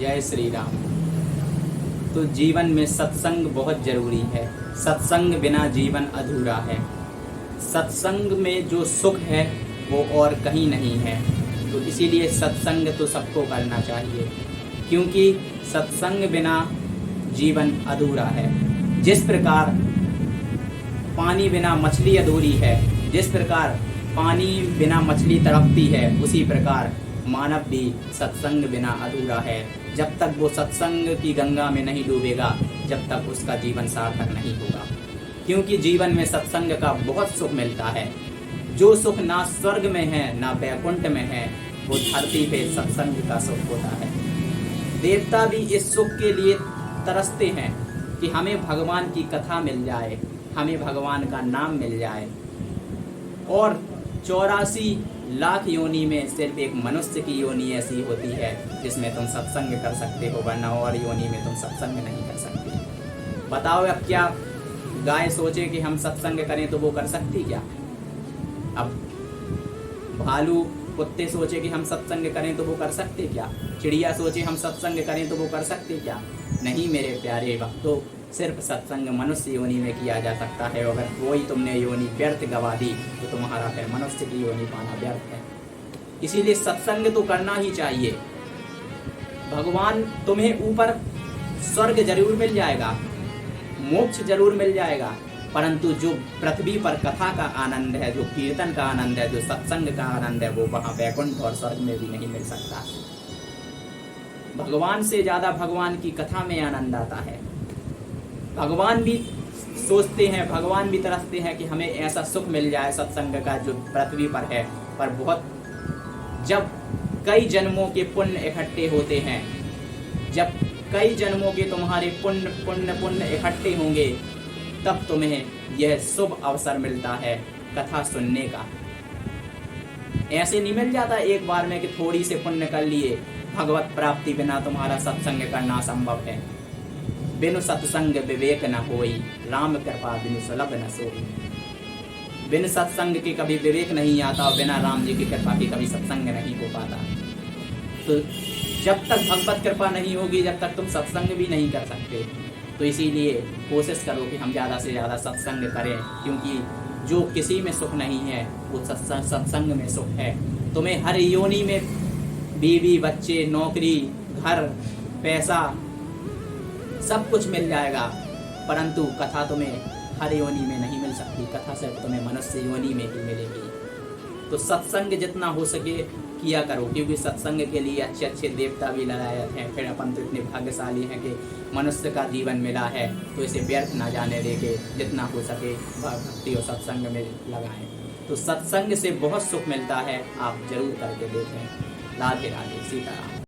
जय श्री राम। तो जीवन में सत्संग बहुत जरूरी है। सत्संग बिना जीवन अधूरा है। सत्संग में जो सुख है वो और कहीं नहीं है। तो इसीलिए सत्संग तो सबको करना चाहिए, क्योंकि सत्संग बिना जीवन अधूरा है। जिस प्रकार पानी बिना मछली अधूरी है, जिस प्रकार पानी बिना मछली तड़पती है, उसी प्रकार मानव भी सत्संग बिना अधूरा है। जब तक वो सत्संग की गंगा में नहीं डूबेगा, जब तक उसका जीवन सार्थक नहीं होगा। क्योंकि जीवन में सत्संग का बहुत सुख मिलता है। जो सुख ना स्वर्ग में है ना बैकुंठ में है, वो धरती पे सत्संग का सुख होता है। देवता भी इस सुख के लिए तरसते हैं कि हमें भगवान की कथा मिल जाए, हमें भगवान का नाम मिल जाए। और 84 लाख योनि में सिर्फ एक मनुष्य की योनि ऐसी होती है जिसमें तुम सत्संग कर सकते हो, वरना और योनि में तुम सत्संग नहीं कर सकते। बताओ, अब क्या गाय सोचे कि हम सत्संग करें तो वो कर सकती क्या? अब भालू कुत्ते सोचे कि हम सत्संग करें तो वो कर सकते क्या? चिड़िया सोचे हम सत्संग करें तो वो कर सकते क्या? नहीं मेरे प्यारे भक्तों, सिर्फ सत्संग मनुष्य योनि में किया जा सकता है। अगर वही तुमने योनि व्यर्थ गवा दी तो तुम्हारा फिर मनुष्य की योनि पाना व्यर्थ है। इसीलिए सत्संग तो करना ही चाहिए। भगवान तुम्हें ऊपर स्वर्ग जरूर मिल जाएगा, मोक्ष जरूर मिल जाएगा, परंतु जो पृथ्वी पर कथा का आनंद है, जो कीर्तन का आनंद है, जो सत्संग का आनंद है, वो वहां वैकुंठ और स्वर्ग में भी नहीं मिल सकता। भगवान से ज्यादा भगवान की कथा में आनंद आता है। भगवान भी सोचते हैं, भगवान भी तरसते हैं कि हमें ऐसा सुख मिल जाए सत्संग का जो पृथ्वी पर है। पर बहुत जब कई जन्मों के पुण्य इकट्ठे होते हैं, जब कई जन्मों के तुम्हारे पुण्य इकट्ठे होंगे, तब तुम्हें यह शुभ अवसर मिलता है कथा सुनने का। ऐसे नहीं मिल जाता एक बार में कि थोड़ी से पुण्य कर लिए। भगवत प्राप्ति बिना तुम्हारा सत्संग करना असंभव है। बिनु सत्संग विवेक न होई, राम कृपा बिनु सुलभ न सोई। बिन सत्संग के कभी विवेक नहीं आता और बिना राम जी की कृपा के कभी सत्संग नहीं हो पाता। तो जब तक भगवत कृपा नहीं होगी, जब तक तुम सत्संग भी नहीं कर सकते। तो इसीलिए कोशिश करो कि हम ज़्यादा से ज़्यादा सत्संग करें, क्योंकि जो किसी में सुख नहीं है वो सत्संग में सुख है। तुम्हें हर योनि में बीवी, बच्चे, नौकरी, घर, पैसा सब कुछ मिल जाएगा, परंतु कथा तुम्हें हर योनि में नहीं मिल सकती। कथा सिर्फ तुम्हें मनुष्य योनि में ही मिलेगी। तो सत्संग जितना हो सके किया करो, क्योंकि सत्संग के लिए अच्छे अच्छे देवता भी लायक हैं। फिर अपन तो इतने भाग्यशाली हैं कि मनुष्य का जीवन मिला है, तो इसे व्यर्थ ना जाने दे के जितना हो सके भक्ति और सत्संग में लगाएं। तो सत्संग से बहुत सुख मिलता है, आप जरूर करके देखें। राधे राधे, सीताराम।